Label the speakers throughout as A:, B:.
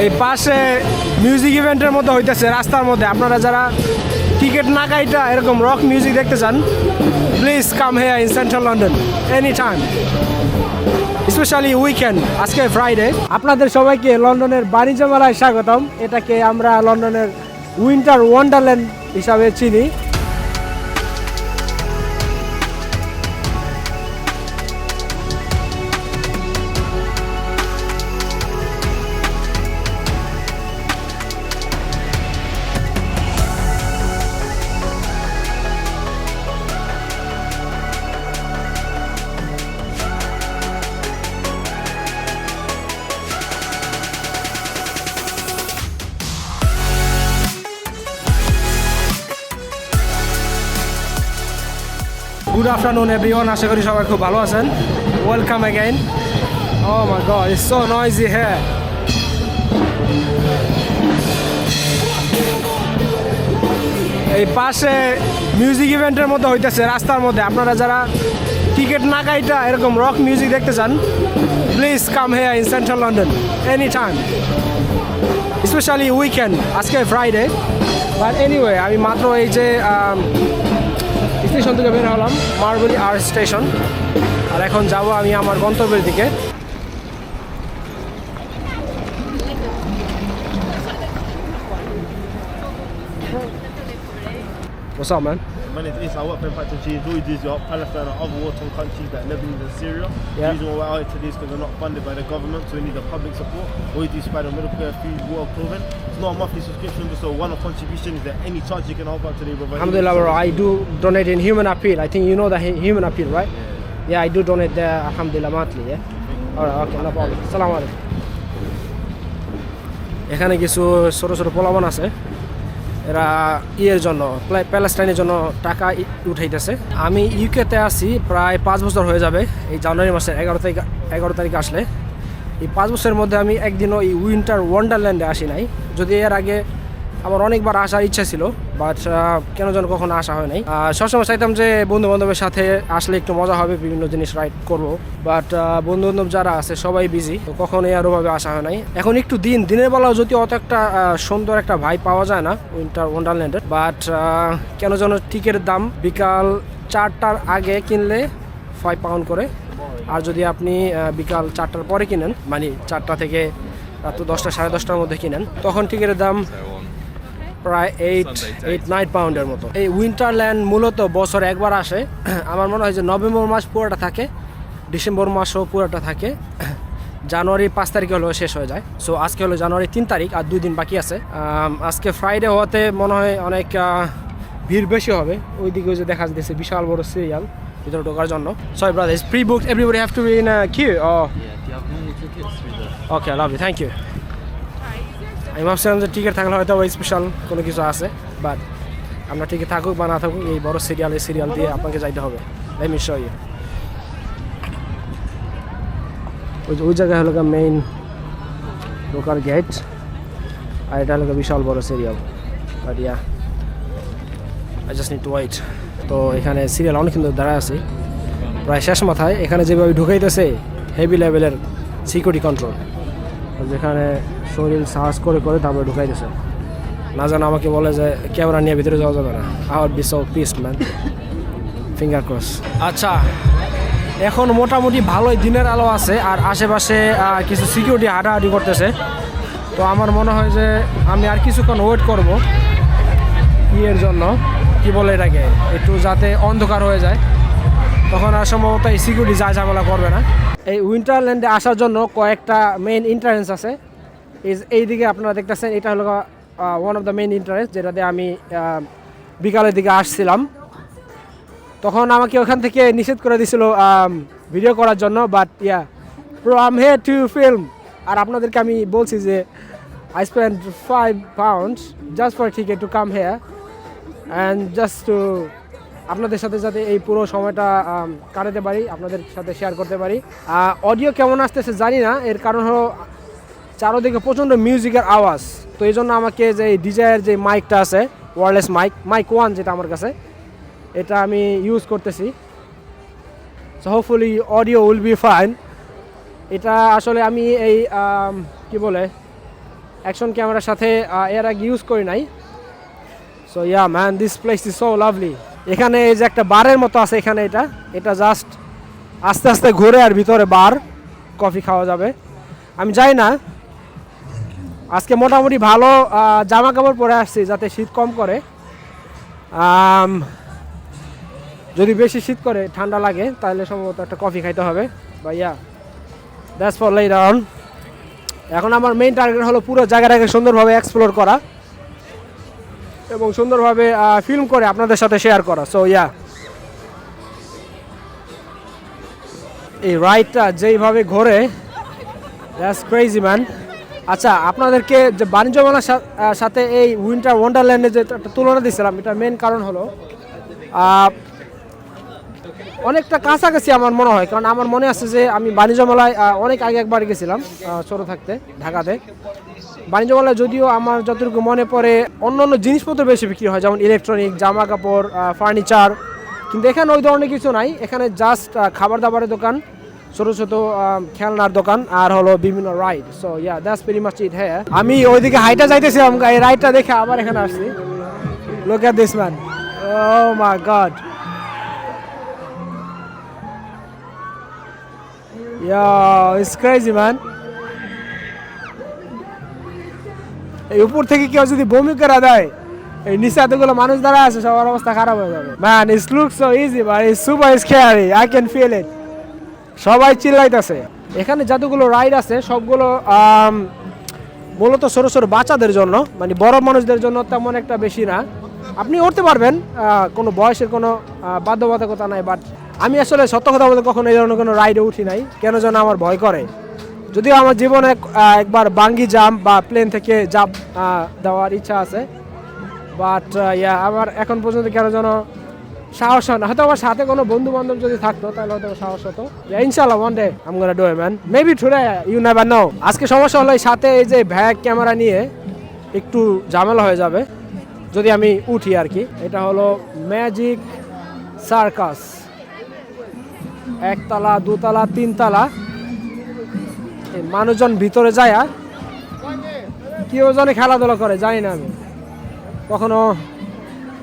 A: এই পাশে মিউজিক ইভেন্টের মতো হইতেছে রাস্তার মধ্যে। আপনারা যারা টিকিট না কাইটা এরকম রক মিউজিক দেখতে চান, please come here in central London any time, specially weekend. আজকে ফ্রাইডে। আপনাদের সবাইকে লন্ডনের বাণিজ্য মেলায় স্বাগতম। এটাকে আমরা লন্ডনের উইন্টার ওয়ান্ডারল্যান্ড হিসাবে চিনি। গুড আফটারনুন এভরিওয়ান, আশা করি সবাই খুব ভালো আছেন। Welcome again. Oh my God, it's so noisy here. এই পাশে মিউজিক ইভেন্টের মতো হইতেছে রাস্তার মধ্যে। আপনারা যারা টিকিট না কাইটা এরকম রক মিউজিক দেখতে চান, please come here in central London any time, specially weekend. আজকে ফ্রাইডে। বাট এনিওয়ে, আমি মাত্র এই যে স্টেশন থেকে বের হলাম, মার্বলি আর্ট স্টেশন, আর এখন যাব আমি আমার গন্তব্যের দিকে। What's up, man?
B: My name is Issa. I work for Impact of Cheese. All we do is help Palestine and other war-torn countries like Lebanon and Syria.
A: Yeah.
B: The reason why we're out here today is because we're not funded by the government, so we need the public support. All we do is provide middle class food, water, clothing. It's not a monthly subscription, just a one-off contribution. Is there any chance you can help out today, brother?
A: Alhamdulillah, bro. I do donate in Human Appeal. I think you know the Human Appeal, right? Yeah, I do donate there, alhamdulillah, monthly, yeah? Alright, okay, no problem. Assalamu alaikum. এখানে কিছু ছোট ছোট পোলাপান আছে, এরা ইয়ের জন্য, প্যালেস্টাইনের জন্য টাকা উঠাইতেছে। আমি ইউকেতে আছি প্রায় 5 বছর হয়ে যাবে। এই জানুয়ারি মাসের 11 তারিখ আসলে এই 5 বছরের মধ্যে আমি একদিনও এই উইন্টার ওয়ান্ডারল্যান্ডে আসি নাই। যদি এর আগে আমার অনেকবার আসার ইচ্ছা ছিল, বাট কেন যেন কখনো আসা হয় নাই। সবসময় চাইতাম যে বন্ধু বান্ধবের সাথে আসলে একটু মজা হবে, বিভিন্ন জিনিস রাইড করব, বাট বন্ধু বান্ধব যারা আছে সবাই বিজি, তো কখনোই আর ওভাবে আসা হয় নাই। এখন একটু দিনের বেলাও যদি অত একটা সুন্দর একটা ভাই পাওয়া যায় না উইন্টার ওয়ান্ডারল্যান্ডের, বাট কেন যেন টিকিটের দাম বিকাল 4টার আগে কিনলে 5 পাউন্ড করে, আর যদি আপনি বিকাল 4টার পরে কিনেন, মানে 4টা থেকে রাত 10টা 10:30টার মধ্যে কিনেন, তখন টিকিটের দাম প্রায় 8-9 পাউন্ডের মতো। এই উইন্টারল্যান্ড মূলত বছরে একবার আসে। আমার মনে হয় যে নভেম্বর মাস পুরোটা থাকে, ডিসেম্বর মাসও পুরোটা থাকে, জানুয়ারি 5 তারিখে হলেও শেষ হয়ে যায়। সো আজকে হলো জানুয়ারি 3 তারিখ, আর 2 দিন বাকি আছে। আজকে ফ্রাইডে হওয়াতে মনে হয় অনেক ভিড় বেশি হবে। ওইদিকে যে দেখা যাচ্ছে বিশাল বড় সিরিয়াল ভিতরে ঢোকার জন্য। Sorry brother, it's prebooked, everybody have to be in a queue.
C: Yeah, do you have normal tickets through there?
A: Okay, lovely, thank you. আমি ভাবছিলাম যে টিকিট থাকলে হয়তো ওই স্পেশাল কোনো কিছু আছে, বাট আমরা টিকিট থাকুক বা না থাকুক, এই বড় সিরিয়াল দিয়ে আপনাকে যাইতে হবে। Let me show you. ওই জায়গায় হলো মেইন ঢোকার গেট, আর এটা হলো বিশাল বড় serial. But yeah, I just need to wait. তো এখানে সিরিয়াল অনেক কিন্তু দাঁড়ায় আছে, প্রায় শেষ মাথায়। এখানে যেভাবে ঢুকাইতেছে হেভি লেভেলের সিকিউরিটি কন্ট্রোল, যেখানে শরীর সাহস করে তারপরে ঢুকাইতেছে। না জানো আমাকে বলে যে ক্যামেরা নিয়ে ভিতরে যাওয়া যাবে না। I would be so pissed man, finger cross. আচ্ছা, এখন মোটামুটি ভালোই দিনের আলো আছে, আর আশেপাশে কিছু সিকিউরিটি হাঁটাহাঁটি করতেছে। তো আমার মনে হয় যে আমি আর কিছুক্ষণ ওয়েট করব ইয়ের জন্য, কি বলে এটাকে, একটু যাতে অন্ধকার হয়ে যায়, তখন আর সম্ভবত এই সিকিউরিটি যা ঝামেলা করবে না। এই উইন্টারল্যান্ডে আসার জন্য কয়েকটা মেইন এন্ট্রান্স আছে। এইদিকে আপনারা দেখতেছেন, এটা হলো one of the main entrance, যেটাতে আমি বিকালের দিকে আসছিলাম। তখন আমাকে ওখান থেকে নিষেধ করে দিয়েছিল ভিডিও করার জন্য, but yeah bro, I am here to film. আর আপনাদেরকে আমি বলছি যে I spend 5 pounds just for ticket to come here and just to আপনাদের সাথে যাতে এই পুরো সময়টা কাটাতে পারি, আপনাদের সাথে শেয়ার করতে পারি। অডিও কেমন আসতেছে জানি না, এর কারণ হলো চারোদিকে প্রচণ্ড মিউজিকের আওয়াজ। তো এই জন্য আমাকে যে ডিজাইয়ের যে মাইকটা আছে, ওয়্যারলেস মাইক 1 যেটা আমার কাছে, এটা আমি ইউজ করতেছি। So hopefully audio will be fine. এটা আসলে আমি এই কি বলে অ্যাকশন ক্যামেরার সাথে এর আগে ইউজ করি নাই। So yeah man, this place is so lovely. এখানে এই যে একটা বারের মতো আছে, এখানে এটা জাস্ট আস্তে আস্তে ঘুরে আর ভিতরে বার, কফি খাওয়া যাবে। আমি যাই না, আজকে মোটামুটি ভালো জামা কাপড় পরে আসছি যাতে শীত কম করে। যদি বেশি শীত করে ঠান্ডা লাগে তাহলে সম্ভবত একটা কফি খাইতে হবে। বা yeah that's for letter on. এখন আমার মেইন টার্গেট হলো পুরো জায়গাটাকে সুন্দরভাবে এক্সপ্লোর করা এবং সুন্দরভাবে ফিল্ম করে আপনাদের সাথে শেয়ার করা। সো ইয়া, এই রাইডটা যেইভাবে ঘোরে, দ্যাটস ক্রেজি ম্যান। আচ্ছা, আপনাদেরকে যে বাণিজ্য মেলার সাথে এই উইন্টার ওয়ান্ডারল্যান্ডে যে একটা তুলনা দিয়েছিলাম, এটার মেন কারণ হলো অনেকটা কাছাকাছি আমার মনে হয়। কারণ আমার মনে আছে যে আমি বাণিজ্য মেলায় অনেক আগে একবার গেছিলাম ছোটো থাকতে ঢাকাতে। বাণিজ্য মেলায় যদিও আমার যতটুকু মনে পড়ে অন্য অন্য জিনিসপত্র বেশি বিক্রি হয়, যেমন ইলেকট্রনিক, জামা কাপড়, ফার্নিচার, কিন্তু এখানে ওই ধরনের কিছু নাই। এখানে জাস্ট খাবার দাবারের দোকান, ছোটো ছোটো খেলনার দোকান, আর হলো বিভিন্ন ride. So yeah, that's very much ইট। হ্যাঁ, আমি ওইদিকে হাইটা যাইতেছিলাম, এই রাইডটা দেখে আবার এখানে আসছি। Look at this man, oh my God. Yeah, it's crazy man. এই উপর থেকে কেউ যদি বমি করে দেয়, এই নিচে এতগুলো মানুষ দাঁড়ায় আছে, সবার অবস্থা খারাপ হয়ে যাবে। Man, it looks so easy but it's super scary. I can feel it. সবাই চিল্লাইতেছে। এখানে যতগুলো রাইড আছে সবগুলো মূলত ছোটো ছোটো বাচ্চাদের জন্য, মানে বড় মানুষদের জন্য তেমন একটা বেশি না। আপনি উঠতে পারবেন, কোনো বয়সের কোনো বাধ্যবাধকতা নাই। বাট আমি আসলে সত্য কথা বলতে কখনো এই ধরনের কোনো রাইডে উঠি নাই, কেন যেন আমার ভয় করে। যদিও আমার জীবনে একবার বাঙ্গি জাম্প বা প্লেন থেকে জাম্প দেওয়ার ইচ্ছা আছে, বাট ইয়া আমার এখন পর্যন্ত কেন যেন সাহস হয় না। হয়তো আমার সাথে কোনো বন্ধু বান্ধব যদি থাকতো তাহলে হয়তো সাহস হতো। ইনশাআল্লাহ one day I am gonna do it man, maybe today, you never know. আজকে সমস্যা হলো এই সাথে এই যে ব্যাগ ক্যামেরা নিয়ে একটু ঝামেলা হয়ে যাবে যদি আমি উঠি আর কি। এটা হলো ম্যাজিক সার্কাস, একতলা, দুতলা, তিনতলা। এই মানুষজন ভিতরে যায়, কেউ জানে খেলাধুলা করে, জানি না, আমি কখনো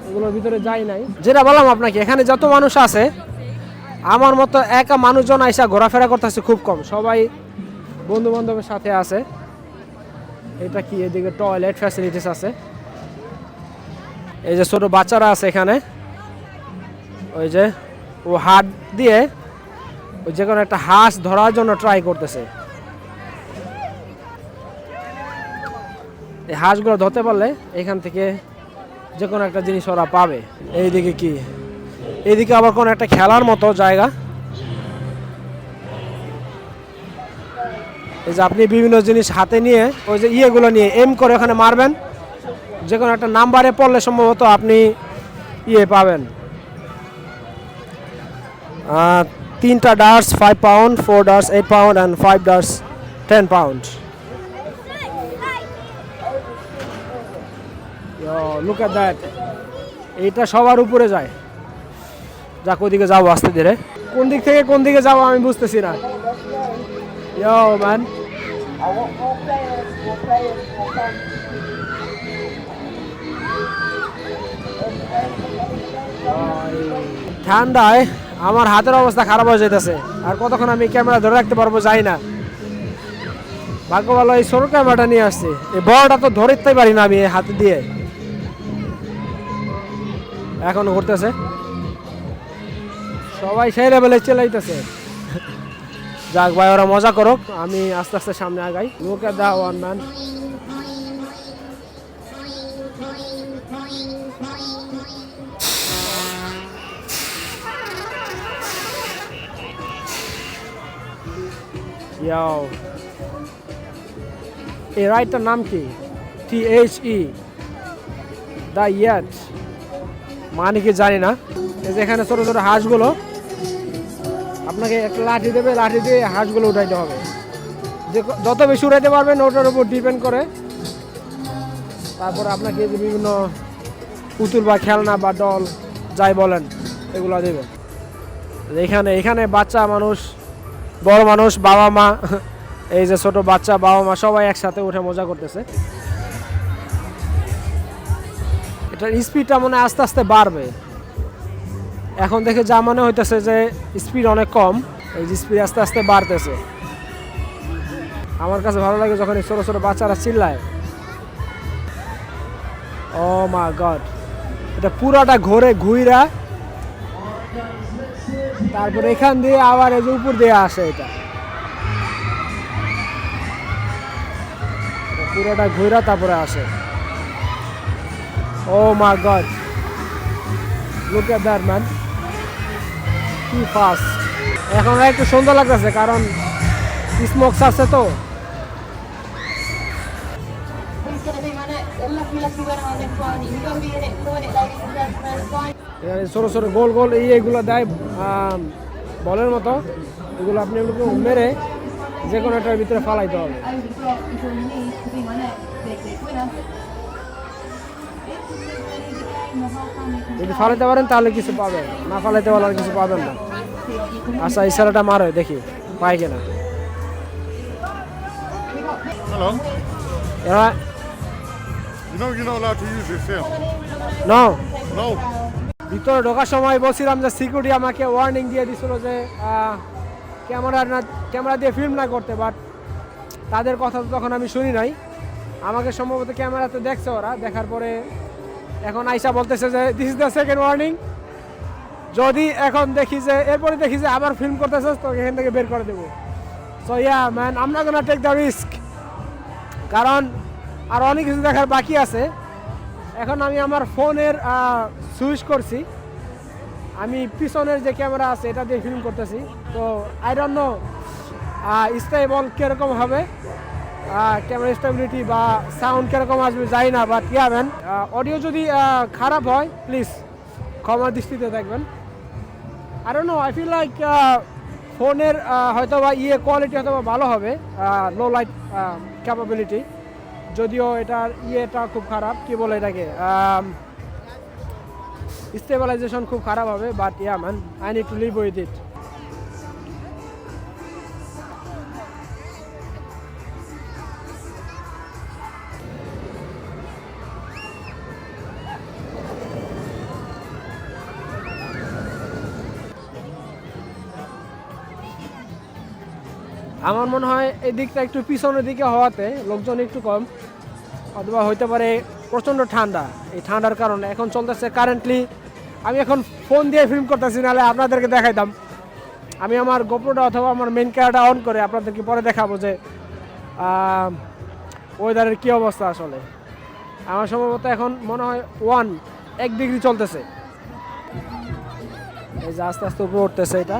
A: এগুলোর ভিতরে যাই নাই। যেটা বললাম আপনাকে, এখানে যত মানুষ আছে আমার মতো একা মানুষজন আইসা ঘোরাফেরা করতেছে খুব কম, সবাই বন্ধু বান্ধবের সাথে আছে। এটা কি, এদিকে টয়লেট ফ্যাসিলিটিস আছে। এই যে ছোট বাচ্চারা আছে এখানে, ওই যে ও হাত দিয়ে ওই যে কোনো একটা হাঁস ধরার জন্য ট্রাই করতেছে। এই হাঁসগুলো ধরতে পারলে এখান থেকে যে কোনো একটা জিনিস ওরা পাবে। এইদিকে কি, এইদিকে আবার কোনো একটা খেলার মতো জায়গা। এই যে আপনি বিভিন্ন জিনিস হাতে নিয়ে ওই যে ইয়েগুলো নিয়ে এম করে ওখানে মারবেন, যে কোনো একটা নাম্বারে পড়লে সম্ভবত আপনি ইয়ে পাবেন। 3টা darts 5 pound, 4 darts 8 pound and 5 darts 10 pound. Look at that, এইটা সবার উপরে যায়। যাক, ওইদিকে যাবো আস্তে ধীরে। কোন দিক থেকে কোন দিকে যাবো আমি বুঝতেছি না। ইয়ো ম্যান, ঠান্ডায় আমার হাতের অবস্থা খারাপ হয়ে যেতেছে। আর কতক্ষণ আমি ক্যামেরা ধরে রাখতে পারবো জানি না। ভাগ্য ভালো এই ছোট ক্যামেরাটা নিয়ে আসছি, এই বড়টা তো ধরতেই পারি না আমি হাতে দিয়ে। এখনো ঘুরতেছে, সবাই সেই লেভেলে চেলাইতেছে। যাক ভাই, ওরা মজা করুক, আমি আস্তে আস্তে সামনে আগাই। Look at that one man. এই রাইডটার নাম কি? THE দ্য ইয়েট, মানে কি জানি না। এই যে এখানে ছোটো ছোটো হাঁসগুলো, আপনাকে একটা লাঠি দেবে, লাঠি দিয়ে হাঁসগুলো উঠাইতে হবে। যে যত বেশি উঠাইতে পারবেন ওটার উপর ডিপেন্ড করে। তারপর আপনাকে যে বিভিন্ন পুতুল বা খেলনা বা ডল যাই বলেন এগুলো দেবে। এখানে বাচ্চা মানুষ, বড় মানুষ, বাবা মা, এই যে ছোট বাচ্চা, বাবা মা সবাই একসাথে উঠে মজা করতেছে। এটার স্পিডটা মনে হয় আস্তে আস্তে বাড়বে। এখন দেখে যা মনে হইতেছে যে স্পিড অনেক কম, এই যে স্পিড আস্তে আস্তে বাড়তেছে। আমার কাছে ভালো লাগে যখন এই ছোটো ছোটো বাচ্চারা চিল্লায়। ও মাই গড, এটা পুরোটা ঘুইরা তারপর এখান দিয়ে আবার এই যে উপর দিয়ে আসে। এটা পুরোটা ঘুইরা তারপরে আসে। Oh my god, look at that man, কি ফাস্ট। এখন একটু সুন্দর লাগতেছে কারণ স্মোকস আছে তো। ছোট ছোট গোল গোল এইগুলো দেয় বলের মতো, এগুলো আপনি মেরে যে কোনো একটার ভিতরে ফালাইতে হবে। যদি ফালাইতে পারেন তাহলে কিছু পাবেন, না ফালাইতে পারলে কিছু পাবেন না। আচ্ছা এই সারাটা মারে দেখি পাই কিনা।
D: Hello.
A: এরা
D: You're not allowed to use this here.
A: No.
D: No.
A: ভিতরে ঢোকার সময় বলছিলাম যে সিকিউরিটি আমাকে ওয়ার্নিং দিয়ে দিছিল যে ক্যামেরা দিয়ে ফিল্ম না করতে, বাট তাদের কথা তো তখন আমি শুনি নাই। আমাকে সম্ভবত ক্যামেরাতে দেখছে ওরা, দেখার পরে এখন আইসা বলতেছে যে this is the second warning. যদি এখন দেখি যে এরপরে দেখি যে আবার ফিল্ম করতেছে তো এখান থেকে বের করে দেবো। So yeah man, I am not gonna take the risk, কারণ আর অনেক কিছু দেখার বাকি আছে। এখন আমি আমার ফোনের সুইচ করছি, আমি পিছনের যে ক্যামেরা আছে এটা দিয়ে ফিল্ম করতেছি। তো আই ডোন্ট নো স্টেবল কীরকম হবে, ক্যামেরা স্টেবিলিটি বা সাউন্ড কীরকম আসবে জানি না, বাট ইয়া ম্যান অডিও যদি খারাপ হয় প্লিজ ক্ষমা দৃষ্টিতে দেখবেন। I don't know, I feel like ফোনের হয়তো বা কোয়ালিটি হয়তো বা ভালো হবে, লো লাইট ক্যাপাবিলিটি, যদিও এটার ইয়েটা খুব খারাপ, কি বলে এটাকে স্টেবিলাইজেশন খুব খারাপ হবে। But yeah man, I need to live with it. আমার মনে হয় এই দিকটা একটু পিছনের দিকে হওয়াতে লোকজন একটু কম, অথবা হইতে পারে প্রচণ্ড ঠান্ডা, এই ঠান্ডার কারণে। এখন চলতেছে কারেন্টলি, আমি এখন ফোন দিয়ে ফিল্ম করতেছি, নাহলে আপনাদেরকে দেখাইতাম। আমি আমার গোপ্রোটা অথবা আমার মেন ক্যামেরাটা অন করে আপনাদেরকে পরে দেখাবো যে ওয়েদারের কী অবস্থা। আসলে আমার সম্ভবত এখন মনে হয় 1 ডিগ্রি চলতেছে। এই যে আস্তে আস্তে উপরে উঠতেছে এটা।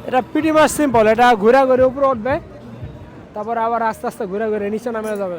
A: এটা প্রিটি মাচ সিম্পল, এটা ঘুরে ঘুরে উপরে উঠবে, তারপর আবার আস্তে আস্তে ঘুরে ঘুরে নিচে নামে যাবে।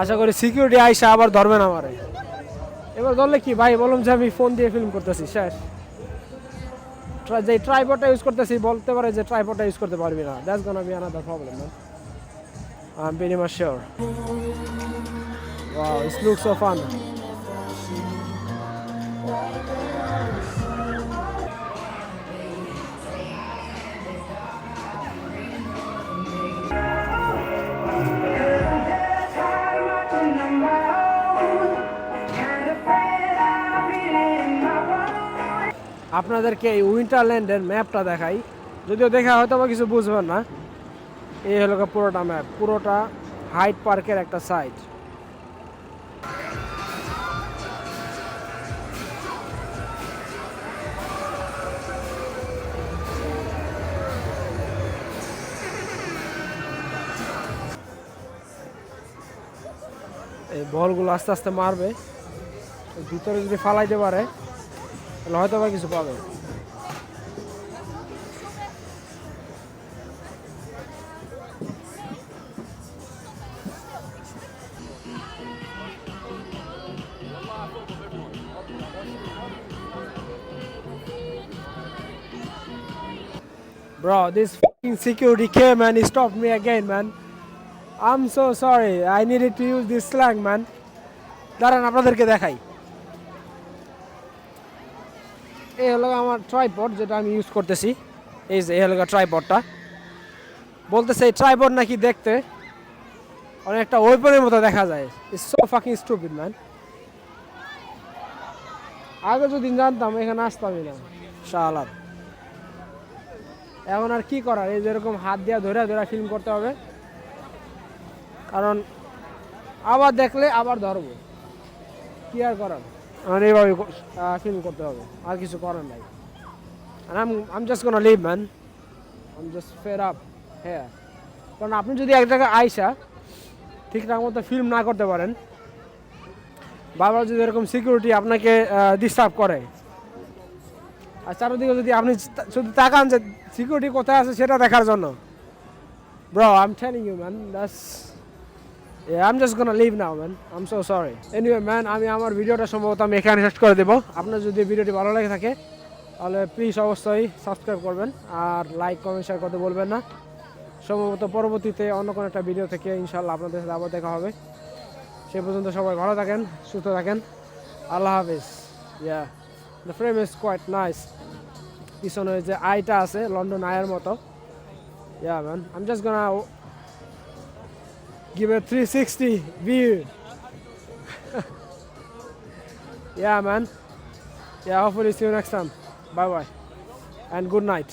A: আশা করি সিকিউরিটি আইসা আবার ধরবে না আমারে। এবার ধরলে কি ভাই, বললাম যে আমি ফোন দিয়ে ফিল্ম করতেছি, শেষ। যে ট্রাইপডটা ইউজ করতেছি বলতে পারে যে ট্রাইপডটা ইউজ করতে পারবি না, that's gonna be another problem man, I am very much sure. Wow, it looks so fun. আপনাদেরকে এই উইন্টারল্যান্ডের ম্যাপটা দেখাই, যদিও দেখা হয়তো বা কিছু বুঝবেন না। এই হলো পুরোটা ম্যাপ, পুরোটা হাইড পার্কের একটা সাইড। এই বলগুলো আস্তে আস্তে মারবে, ভিতরে যদি ফালাইতে পারে তাহলে হয়তো বা কিছু পাবে। Bro, this fucking security came and he stopped me again, man. I'm so sorry. I needed to use this slang, man. দাঁড়ান আপনাদেরকে দেখাই। এই হলো আমার ট্রাইপড যেটা আমি ইউজ করতেছি। এই যে এই হলো ট্রাইপডটা। বলতেছে এই ট্রাইপড নাকি দেখতে অনেকটা ওয়েপনের মতো দেখা যায়। It's so fucking stupid man. আগে যদি জানতাম এখানে আসতামই না শালার। এখন আর কি করার, এই যেরকম হাত দিয়া ধরে ধরে ফিল্ম করতে হবে, কারণ আবার দেখলে আবার ধরবো, কি আর করার। আমার এইভাবে ফিল্ম করতে হবে, আর কিছু করার নাই। আর I'm just gonna leave man. I'm just fed up here. কারণ আপনি যদি এক জায়গায় আইসা ঠিকঠাক মতো ফিল্ম না করতে পারেন, বারবার যদি এরকম সিকিউরিটি আপনাকে ডিস্টার্ব করে, আর চারদিকে যদি আপনি শুধু তাকান যে সিকিউরিটি কোথায় আছে সেটা দেখার জন্য, bro I'm telling you man, I'm just gonna leave now man. I'm so sorry. Anyway man, আমি আমার ভিডিওটা সম্ভবত আমি এখানে শেষ করে দেবো। আপনার যদি ভিডিওটি ভালো লাগে থাকে তাহলে প্লিজ অবশ্যই সাবস্ক্রাইব করবেন আর লাইক কমেন্ট শেয়ার করতে বলবেন না। সম্ভবত পরবর্তীতে অন্য কোনো একটা ভিডিও থেকে ইনশাল্লাহ আপনাদের সাথে আবার দেখা হবে। সে পর্যন্ত সবাই ভালো থাকেন, সুস্থ থাকেন। আল্লাহ হাফিজ। Yeah, the frame is quite nice. পিছনে যে আইটা আছে লন্ডন আয়ের মতো। Yeah man, I'm just gonna give a 360 view. Yeah man. Yeah, hopefully see you next time. Bye bye and good night.